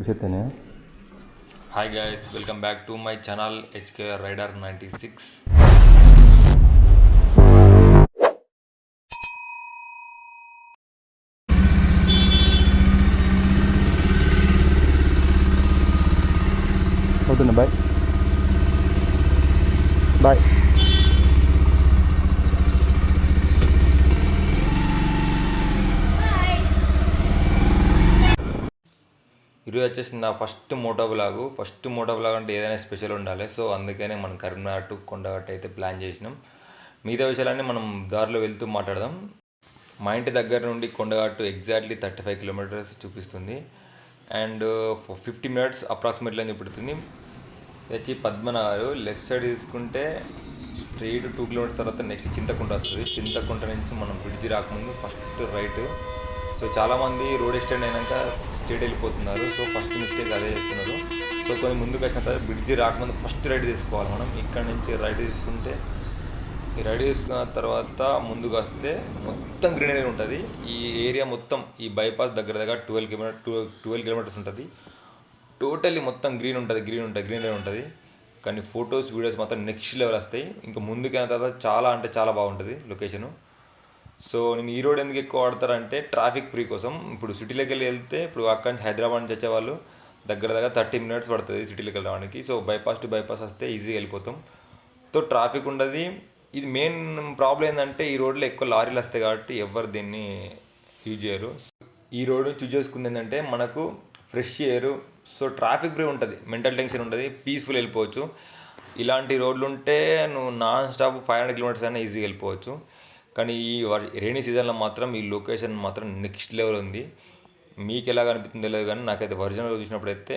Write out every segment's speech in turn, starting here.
విషయతేనే. Hi guys, welcome back to my channel HKR Rider 96. అవుతుంది. Bye bye. ఈరోజు వచ్చేసి నా ఫస్ట్ మోటో బ్లాగ్ అంటే ఏదైనా స్పెషల్ ఉండాలి. సో అందుకనే మనం కరీంనగర్ టు కొండగట్టు అయితే ప్లాన్ చేసినాం. మిగతా విషయాలన్నీ మనం దారిలో వెళ్తూ మాట్లాడదాం. మా ఇంటి దగ్గర నుండి కొండగట్టు ఎగ్జాక్ట్లీ 35 కిలోమీటర్స్ చూపిస్తుంది. అండ్ 50 మినిట్స్ అప్రాక్సిమేట్లీ అని చూపెడుతుంది. వచ్చి పద్మనగర్ లెఫ్ట్ సైడ్ తీసుకుంటే స్ట్రైట్ 2 కిలోమీటర్స్ తర్వాత నెక్స్ట్ చింతకుంట వస్తుంది. చింతకుంట నుంచి మనం బ్రిడ్జి రాకముందు ఫస్ట్ రైట్. సో చాలామంది రోడ్ ఎక్స్టెండ్ అయినాక స్ట్రైట్ వెళ్ళిపోతున్నారు. సో ఫస్ట్ మిస్టేక్ అదే చేస్తున్నారు. సో కొన్ని ముందుకు వచ్చిన తర్వాత బ్రిడ్జి రాకముందు ఫస్ట్ రైట్ తీసుకోవాలి. మనం ఇక్కడ నుంచి రైట్ తీసుకుంటే ఈ రైట్ తీసుకున్న తర్వాత ముందుకు వస్తే మొత్తం గ్రీనరీ ఉంటుంది. ఈ ఏరియా మొత్తం ఈ బైపాస్ దగ్గర 12 కిలోమీటర్స్ ఉంటుంది. టోటల్లీ మొత్తం గ్రీనరీ ఉంటుంది. కానీ ఫొటోస్ వీడియోస్ మాత్రం నెక్స్ట్ లెవెల్ వస్తాయి. ఇంకా ముందుకైన తర్వాత చాలా అంటే చాలా బాగుంటుంది లొకేషను. సో నేను ఈ రోడ్ ఎందుకు ఎక్కువ వాడతారంటే ట్రాఫిక్ ఫ్రీ కోసం. ఇప్పుడు సిటీలోకి వెళ్తే ఇప్పుడు అక్కడి నుంచి హైదరాబాద్ నుంచి వచ్చేవాళ్ళు దగ్గర 30 మినిట్స్ పడుతుంది సిటీలోకి వెళ్ళడానికి. సో బైపాస్ టు బైపాస్ వస్తే ఈజీగా వెళ్ళిపోతాం. సో ట్రాఫిక్ ఉండదు. ఇది మెయిన్ ప్రాబ్లం ఏంటంటే ఈ రోడ్లో ఎక్కువ లారీలు వస్తాయి కాబట్టి ఎవరు దీన్ని యూజ్ చేయరు. ఈ రోడ్డు చూజ్ చేసుకుంది ఏంటంటే మనకు fresh air. So traffic free ఉంటుంది, మెంటల్ టెన్షన్ ఉంటుంది, పీస్ఫుల్ వెళ్ళిపోవచ్చు. ఇలాంటి రోడ్లు ఉంటే నువ్వు నాన్ స్టాప్ 500 కిలోమీటర్స్ అయినా ఈజీగా వెళ్ళిపోవచ్చు. కానీ ఈ రైనీ సీజన్లో మాత్రం ఈ లొకేషన్ మాత్రం నెక్స్ట్ లెవెల్ ఉంది. మీకు ఎలా కనిపిస్తుందో తెలియదు కానీ నాకైతే ఒరిజినల్గా చూసినప్పుడైతే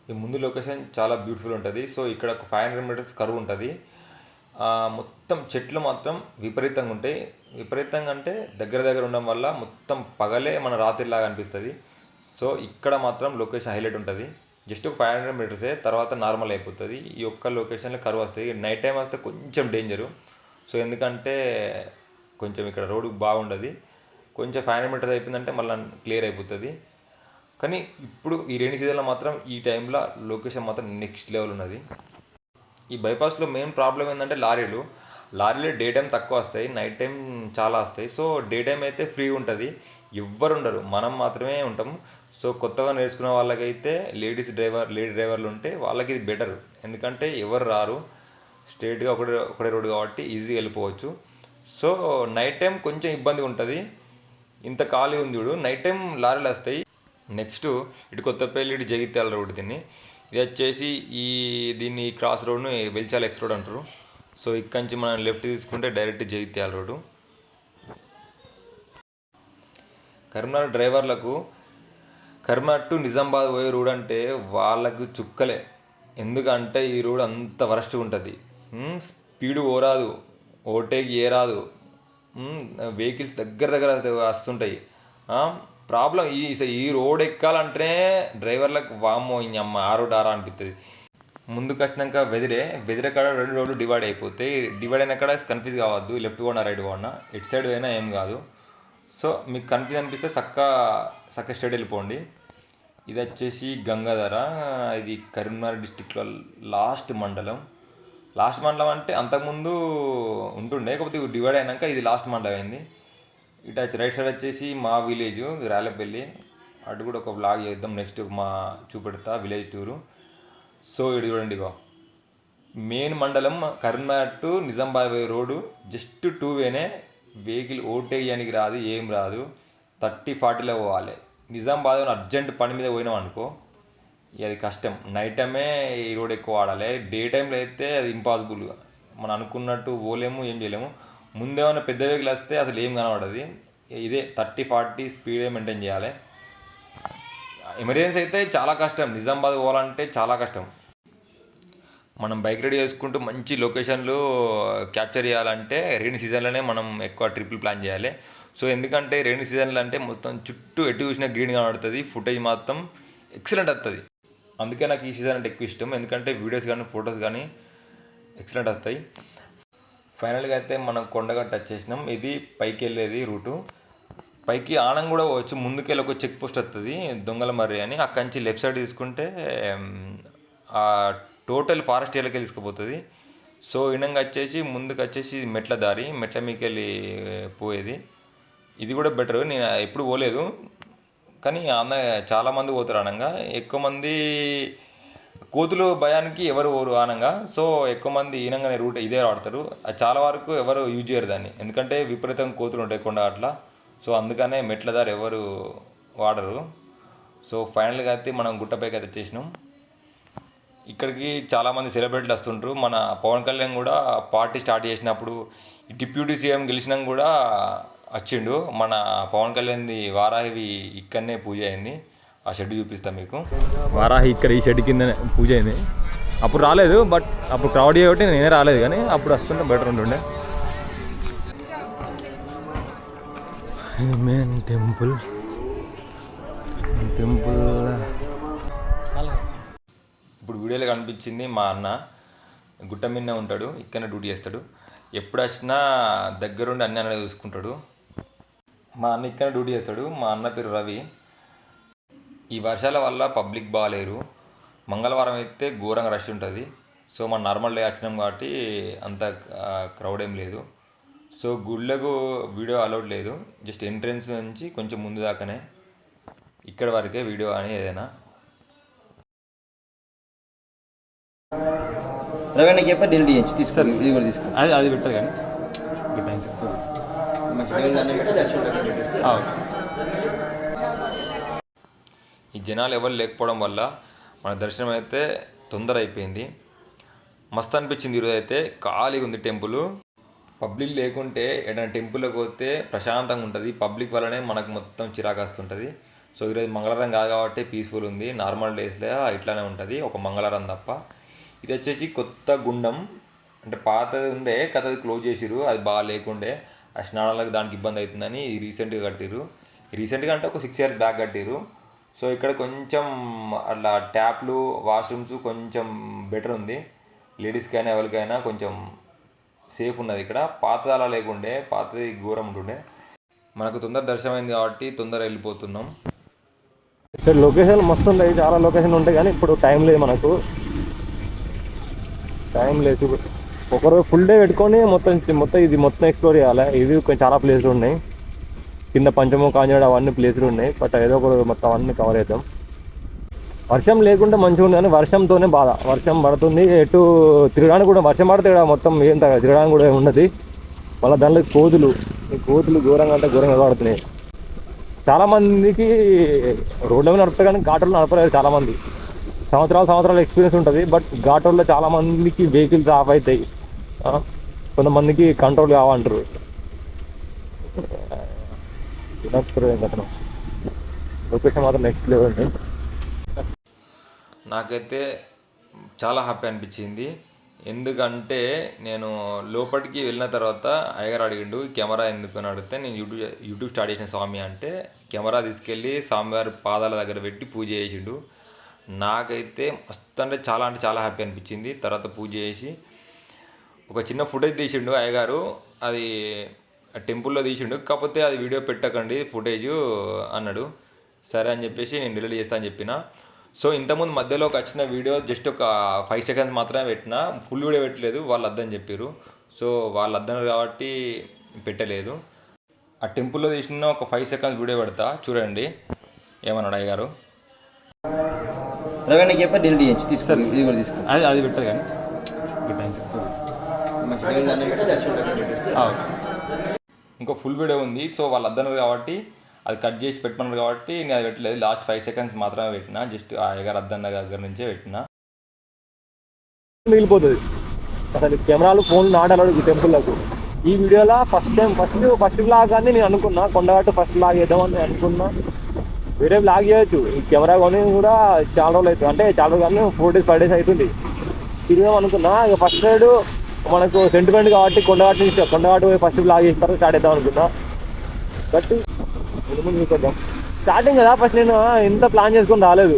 ఈ ముందు లొకేషన్ చాలా బ్యూటిఫుల్ ఉంటుంది. సో ఇక్కడ ఒక 500 మీటర్స్ కరువు ఉంటుంది. మొత్తం చెట్లు మాత్రం విపరీతంగా ఉంటాయి. విపరీతంగా అంటే దగ్గర ఉండడం వల్ల మొత్తం పగలే మన రాత్రిలాగా అనిపిస్తుంది. సో ఇక్కడ మాత్రం లొకేషన్ హైలైట్ ఉంటుంది. జస్ట్ 500 మీటర్సే, తర్వాత నార్మల్ అయిపోతుంది. ఈ ఒక్క లొకేషన్లో కరువు వస్తాయి. నైట్ టైం వస్తే కొంచెం డేంజరు. సో ఎందుకంటే కొంచెం ఇక్కడ రోడ్డు బాగుండదు. కొంచెం 500 మీటర్స్ అయిపోయిందంటే మళ్ళీ క్లియర్ అయిపోతుంది. కానీ ఇప్పుడు ఈ రైనీ సీజన్లో మాత్రం ఈ టైంలో లొకేషన్ మాత్రం నెక్స్ట్ లెవెల్ ఉన్నది. ఈ బైపాస్లో మెయిన్ ప్రాబ్లం ఏంటంటే లారీలు డే టైం తక్కువ వస్తాయి, నైట్ టైం చాలా వస్తాయి. సో డే టైం అయితే ఫ్రీ ఉంటుంది, ఎవ్వరు ఉండరు, మనం మాత్రమే ఉంటాము. సో కొత్తగా నేర్చుకున్న వాళ్ళకైతే లేడీ డ్రైవర్లు ఉంటే వాళ్ళకి ఇది బెటర్. ఎందుకంటే ఎవరు రారు, స్ట్రైట్గా ఒకటే రోడ్డు కాబట్టి ఈజీగా వెళ్ళిపోవచ్చు. సో నైట్ టైం కొంచెం ఇబ్బంది ఉంటుంది. ఇంత ఖాళీ ఉంది చూడు, నైట్ టైం లారీలు వస్తాయి. నెక్స్ట్ ఇటు కొత్తపల్లి, ఇటు జగిత్యాల రోడ్డు. ఇది వచ్చేసి దీన్ని క్రాస్ రోడ్ను వెల్చాల ఎక్స్ రోడ్ అంటారు. సో ఇక్కడి నుంచి మనం లెఫ్ట్ తీసుకుంటే డైరెక్ట్ జగిత్యాల రోడ్డు. కరీంనగర్ డ్రైవర్లకు కరీంనగర్ టు నిజామాబాద్ పోయే రోడ్ అంటే వాళ్ళకు చుక్కలే. ఎందుకంటే ఈ రోడ్ అంత వరస్ట్గా ఉంటుంది. స్పీడ్ ఓరాదు, ఓవర్టేక్ ఏరాదు, వెహికల్స్ దగ్గర వస్తుంటాయి. ప్రాబ్లం ఈ రోడ్ ఎక్కాలంటే డ్రైవర్లకు వామ్మో ఇంకమ్మ ఆ రోడ్ ఆరా అనిపిస్తుంది. ముందుకు వచ్చినాక వెదిరే కాడ 2 రోడ్లు డివైడ్ అయిపోతాయి. డివైడ్ అయిన కాడ కన్ఫ్యూజ్ కావద్దు, లెఫ్ట్ పోనా రైట్ పోనా, ఎటు సైడ్ పోయినా ఏం కాదు. సో మీకు కన్ఫ్యూజ్ అనిపిస్తే చక్క స్ట్రైట్ వెళ్ళిపోండి. ఇది వచ్చేసి గంగాధర. ఇది కరీంనగర్ డిస్టిక్లో లాస్ట్ మండలం అంటే అంతకుముందు ఉంటుండే, కాకపోతే డివైడ్ అయినాక ఇది లాస్ట్ మండలం అయింది. ఇటు రైట్ సైడ్ వచ్చేసి మా విలేజ్ రాళ్ళపల్లి. అటు కూడా ఒక బ్లాగ్ చేద్దాం నెక్స్ట్, మా చూపెడతా విలేజ్ టూరు. సో ఇటు చూడండి, ఇగో మెయిన్ మండలం Karimnagar to Nizamabad road just 2 వేనే. వెహికల్ ఓవర్టేక్ చేయడానికి రాదు, ఏం రాదు. 30-40లో పోవాలి. నిజామాబాద్ అర్జెంట్ పని మీద పోయినాం అనుకో, అది కష్టం. నైట్ టైమే ఈ రోడ్ ఎక్కువ వాడాలి. డే టైంలో అయితే అది ఇంపాసిబుల్. మనం అనుకున్నట్టు పోలేము, ఏం చేయలేము. ముందేమైనా పెద్ద వెహికల్ వస్తే అసలు ఏం కనబడదు. ఇదే 30-40 స్పీడే మెయింటైన్ చేయాలి. ఎమర్జెన్సీ అయితే చాలా కష్టం, నిజామాబాద్ పోవాలంటే చాలా కష్టం. మనం బైక్ రైడ్ చేసుకుంటూ మంచి లొకేషన్లు క్యాప్చర్ చేయాలంటే రైనీ సీజన్లోనే మనం ఎక్కువ ట్రిప్లు ప్లాన్ చేయాలి. సో ఎందుకంటే రైనీ సీజన్లో అంటే మొత్తం చుట్టూ ఎటు చూసినా గ్రీన్ కనబడుతుంది, ఫుటేజ్ మాత్రం ఎక్సలెంట్ వస్తుంది. అందుకే నాకు ఈ సీజన్ అంటే ఎక్కువ ఇష్టం. ఎందుకంటే వీడియోస్ కానీ ఫొటోస్ కానీ ఎక్సలెంట్ వస్తాయి. ఫైనల్గా అయితే మనం కొండగట్టు టచ్ చేసినాం. ఇది పైకి వెళ్ళేది రూటు. పైకి ఆనం కూడా పోవచ్చు. ముందుకెళ్ళి ఒక చెక్ పోస్ట్ వస్తుంది దొంగల మర్రి అని, అక్కడి నుంచి లెఫ్ట్ సైడ్ తీసుకుంటే ఆ టోటల్ ఫారెస్ట్ ఏరియాకి తీసుకుపోతుంది. సో ఇనంగా వచ్చేసి ముందుకు వచ్చేసి మెట్ల దారి, మెట్ల మీకెళ్ళి పోయేది. ఇది కూడా బెటర్. నేను ఎప్పుడు పోలేదు కానీ అన్న చాలామంది పోతారు అనంగా. ఎక్కువ మంది కోతులు భయానికి ఎవరు పోరు ఆనంగా. సో ఎక్కువ మంది ఈనంగానే రూట్ ఇదే వాడతారు. అది చాలా వరకు ఎవరు యూజ్ చేయరు దాన్ని, ఎందుకంటే విపరీతం కోతులు ఉంటాయి కొండ అట్లా. సో అందుకనే మెట్ల దారి ఎవరు వాడరు. సో ఫైనల్గా అయితే మనం గుట్టపైకి అయితే వచ్చేసినాం. ఇక్కడికి చాలామంది సెలబ్రిటీలు వస్తుంటారు. మన పవన్ కళ్యాణ్ కూడా పార్టీ స్టార్ట్ చేసినప్పుడు డిప్యూటీ సీఎం గెలిచినాక కూడా వచ్చిండు. మన పవన్ కళ్యాణ్ది వారాహివి ఇక్కడనే పూజ అయింది. ఆ షెడ్ చూపిస్తాను మీకు. వారాహి ఇక్కడ ఈ షెడ్ కింద పూజ అయింది. అప్పుడు రాలేదు, బట్ అప్పుడు క్రౌడ్ కాబట్టి నేనే రాలేదు, కానీ అప్పుడు వస్తుంటే బెటర్ ఉంటుండే. ఇది మెయిన్ టెంపుల్. ఇప్పుడు వీడియోలో కనిపించింది మా అన్న. గుట్ట మీదనే ఉంటాడు, ఇక్కడనే డ్యూటీ చేస్తాడు. ఎప్పుడు వచ్చినా దగ్గరుండి అన్ని అన్న చూసుకుంటాడు. మా అన్న ఇక్కడ డ్యూటీ చేస్తాడు. మా అన్న పేరు రవి. ఈ వర్షాల వల్ల పబ్లిక్ బాగాలేరు. మంగళవారం అయితే ఘోరంగా రష్ ఉంటుంది. సో మన నార్మల్ డే వచ్చినాం కాబట్టి అంత క్రౌడ్ ఏం లేదు. సో గుళ్ళకు వీడియో అలౌడ్ లేదు. జస్ట్ ఎంట్రన్స్ నుంచి కొంచెం ముందు దాకానే, ఇక్కడ వరకే వీడియో అని ఏదైనా. రవీణ చెప్పి డిలీట్ చేయొచ్చు, తీసుకోండి. ఇది కూడా తీసుకోండి. అది పెట్టదు కానీ ఈ జనాలు ఎవరు లేకపోవడం వల్ల మన దర్శనం అయితే తొందర అయిపోయింది. మస్తు అనిపించింది. ఈరోజు అయితే ఖాళీగా ఉంది టెంపుల్. పబ్లిక్ లేకుంటే ఏదైనా టెంపుల్కి పోతే ప్రశాంతంగా ఉంటుంది. పబ్లిక్ వల్లనే మనకు మొత్తం చిరాకు వస్తుంటుంది. సో ఈరోజు మంగళవారం కాదు కాబట్టి పీస్ఫుల్ ఉంది. నార్మల్ డేస్లో ఇట్లానే ఉంటుంది, ఒక మంగళవారం తప్ప. ఇది వచ్చేసి కొత్త గుండం, అంటే పాతది ఉండే కదా, అది క్లోజ్ చేసిరు. అది బాగా లేకుండే, ఆ స్నానాలకు దానికి ఇబ్బంది అవుతుందని రీసెంట్గా కట్టిరు. రీసెంట్గా అంటే ఒక 6 years బ్యాక్ కట్టిరు. సో ఇక్కడ కొంచెం అట్లా ట్యాప్లు, వాష్రూమ్స్ కొంచెం బెటర్ ఉంది. లేడీస్కి అయినా ఎవరికైనా కొంచెం సేఫ్ ఉన్నది ఇక్కడ. పాతది అలా లేకుండే, పాతది ఘోరం ఉంటుండే. మనకు తొందర దర్శనం అయింది కాబట్టి తొందర వెళ్ళిపోతున్నాం. ఇక్కడ లొకేషన్ మస్తు ఉంటాయి, చాలా లొకేషన్ ఉంటాయి, కానీ ఇప్పుడు టైం లేదు, మనకు టైం లేదు. ఒకరోజు ఫుల్ డే పెట్టుకొని మొత్తం ఇది మొత్తం ఎక్స్ప్లోర్ చేయాలి. ఇది చాలా ప్లేసులు ఉన్నాయి, కింద పంచము కాంజాడు అవన్నీ ప్లేసులు ఉన్నాయి. బట్ ఏదో ఒక రోజు మొత్తం అన్నీ కవర్ చేద్దాం. వర్షం లేకుంటే మంచిగా ఉంది, కానీ వర్షంతోనే బాధ. వర్షం పడుతుంది, ఎటు తిరగడానికి కూడా వర్షం పడితే ఇక్కడ మొత్తం ఏం తిరగడానికి కూడా ఉండదు. మళ్ళీ దాంట్లో కోతులు ఘోరంగా అంటే ఘోరంగా పడుతున్నాయి. చాలామందికి రోడ్ల మీద నడుపుతారు కానీ ఘాటర్లో నడపలేదు. చాలామంది సంవత్సరాల ఎక్స్పీరియన్స్ ఉంటుంది, బట్ ఘాటర్లో చాలామందికి వెహికల్స్ ఆఫ్ అవుతాయి, కొంతమందికి కంట్రోల్ కావంటారు. అతను లొకేషన్ మాత్రం నెక్స్ట్ లెవెల్ ఉంది. నాకైతే చాలా హ్యాపీ అనిపించింది. ఎందుకంటే నేను లోపలికి వెళ్ళిన తర్వాత అయ్యగారు అడిగిండు కెమెరా ఎందుకు అని అడిగితే, నేను యూట్యూబ్ స్టార్ట్ చేసిన స్వామి అంటే కెమెరా తీసుకెళ్ళి స్వామివారి పాదాల దగ్గర పెట్టి పూజ చేసిండు. నాకైతే మస్తు అంటే చాలా హ్యాపీ అనిపించింది. తర్వాత పూజ చేసి ఒక చిన్న ఫుటేజ్ తీసిండు అయ్యగారు. అది టెంపుల్లో తీసిండు, కాకపోతే అది వీడియో పెట్టకండి ఫుటేజ్ అన్నాడు. సరే అని చెప్పేసి నేను డిలీట్ చేస్తా అని చెప్పిన. సో ఇంతకుముందు మధ్యలోకి వచ్చిన వీడియో జస్ట్ ఒక 5 seconds మాత్రమే పెట్టిన, ఫుల్ వీడియో పెట్టలేదు. వాళ్ళు వద్దని చెప్పారు. సో వాళ్ళు వద్దన్నారు కాబట్టి పెట్టలేదు. ఆ టెంపుల్లో తీసిన ఒక 5 seconds వీడియో పెడతా, చూడండి ఏమన్నాడు అయ్యగారు. రవీణ చెప్పి డిలీట్ చేయొచ్చు, తీసుకోండి. ఇది కూడా తీసుకోండి. అది పెట్టదు కానీ ఇంకో ఫుల్ వీడియో ఉంది. సో వాళ్ళు వద్దన్నారు కాబట్టి అది కట్ చేసి పెట్టమన్నారు కాబట్టి నేను అది పెట్టలేదు. లాస్ట్ 5 seconds మాత్రమే పెట్టిన, జస్ట్ ఆ అయ్యగారు అద్దన్న దగ్గర నుంచే పెట్టిన. మిగిలిపోతుంది అసలు కెమెరాలు ఫోన్లు నాటలు టెంపుల్లకు. ఈ వీడియోలో ఫస్ట్ బ్లాగ్ అని నేను అనుకున్నా, కొండగట్టు ఫస్ట్ బ్లాగ్ చేద్దామని అనుకున్నా. వేరే బ్లాగ్ చేయొచ్చు, ఈ కెమెరా కొని కూడా చాలా రోజులు అవుతుంది, అంటే చాలా రోజులు కానీ 4 days 5 days అవుతుంది. తిరిగాం అనుకున్నా. ఇక ఫస్ట్ రైడ్ మనకు సెంటిమెంట్ కాబట్టి కొండగట్టు ఫస్ట్ బ్లాగ్ చేస్తారు, స్టార్ట్ అవుతాం అనుకున్నా. బట్ ముందు చూద్దాం. స్టార్టింగ్ కదా, ఫస్ట్ నేను ఇంత ప్లాన్ చేసుకొని రాలేదు.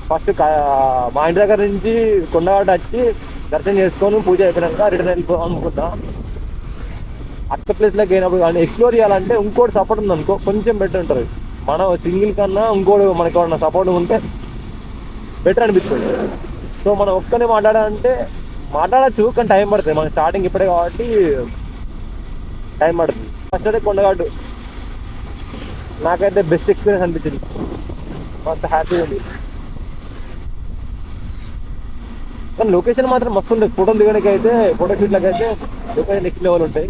ఫస్ట్ మా ఇంటి దగ్గర నుంచి కొండగట్టు వచ్చి దర్శనం చేసుకొని పూజ అయిపోయినాక రిటర్న్ వెళ్ళిపోదాం అనుకున్నా. అట్ట ప్లేస్లోకి అయినప్పుడు కానీ ఎక్స్ప్లోర్ చేయాలంటే ఇంకోటి సపోర్ట్ ఉంది అనుకో కొంచెం బెటర్ ఉంటుంది. మనం సింగిల్ కన్నా ఇంకోటి మనకి ఏమన్నా సపోర్ట్ ఉంటే బెటర్ అనిపిస్తుంది. సో మనం ఒక్కనే మాట్లాడాలంటే మాట్లాడచ్చు, కానీ టైం పడుతుంది. మనం స్టార్టింగ్ ఇప్పుడే కాబట్టి టైం పడుతుంది. ఫస్ట్ అయితే కొండగట్టు నాకైతే బెస్ట్ ఎక్స్పీరియన్స్ అనిపించింది, మస్తు హ్యాపీగా ఉంది. కానీ లొకేషన్ మాత్రం మస్తు ఉంటుంది. ఫోటోలు దిగడానికి అయితే ఫోటోషూట్లకు అయితే లొకేషన్ నెక్స్ట్ లెవెల్ ఉంటాయి.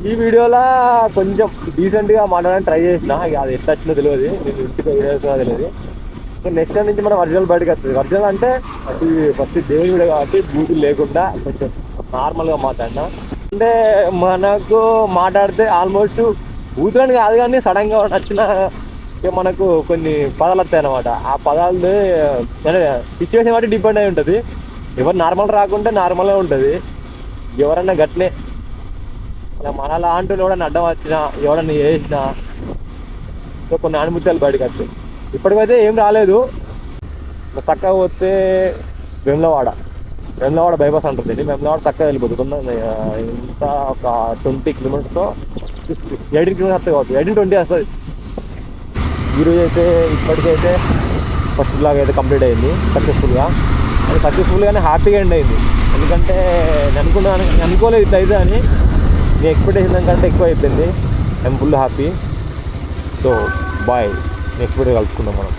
ఈ వీడియోలో కొంచెం డీసెంట్గా మాట్లాడడానికి ట్రై చేసిన, అది ఎట్లా వచ్చిందో తెలియదు, నేను ఇంటికి వీడియోస్ తెలియదు. నెక్స్ట్ టైం నుంచి మనం ఒరిజినల్ బయటకు వస్తుంది. ఒరిజినల్ అంటే అది ఫస్ట్ దేవుని వీడియో కాబట్టి బూతులు లేకుండా కొంచెం నార్మల్గా మాట్లాడినా. అంటే మనకు మాట్లాడితే ఆల్మోస్ట్ బూతులని కాదు కానీ సడన్గా నచ్చిన మనకు కొన్ని పదాలు వస్తాయి అన్నమాట. ఆ పదాలు సిచ్యువేషన్ బట్టి డిపెండ్ అయి ఉంటుంది. ఎవరు నార్మల్ రాకుంటే నార్మల్గా ఉంటుంది, ఎవరన్నా గట్లే ఇలా మన లాంటి ఎవడన్నా అడ్డం వచ్చినా ఎవడన్నా చేసినా సో కొన్ని అనుమతులు బయటకు వస్తాయి. ఇప్పటికైతే ఏం రాలేదు. చక్కగా పోతే వేములవాడ బైపాస్ అంటుంది. వేములవాడ చక్కగా వెళ్ళిపోతుంది. ఇంత ఒక 20 కిలోమీటర్స్ 18 కిలోమీటర్స్ వస్తుంది కావచ్చు, 18-20 వస్తుంది. ఈరోజు అయితే ఇప్పటికైతే ఫస్ట్ బ్లాగ్ అయితే కంప్లీట్ అయింది సక్సెస్ఫుల్గా. అది సక్సెస్ఫుల్గానే హ్యాపీగా ఎండ్ అయింది. ఎందుకంటే నేను అనుకోలేదు ఇట్లా అయితే అని. నీ ఎక్స్పెక్టేషన్ దానికంటే ఎక్కువ అయిపోయింది. I'm full happy. So bye, next video కలుసుకుందాం మనం.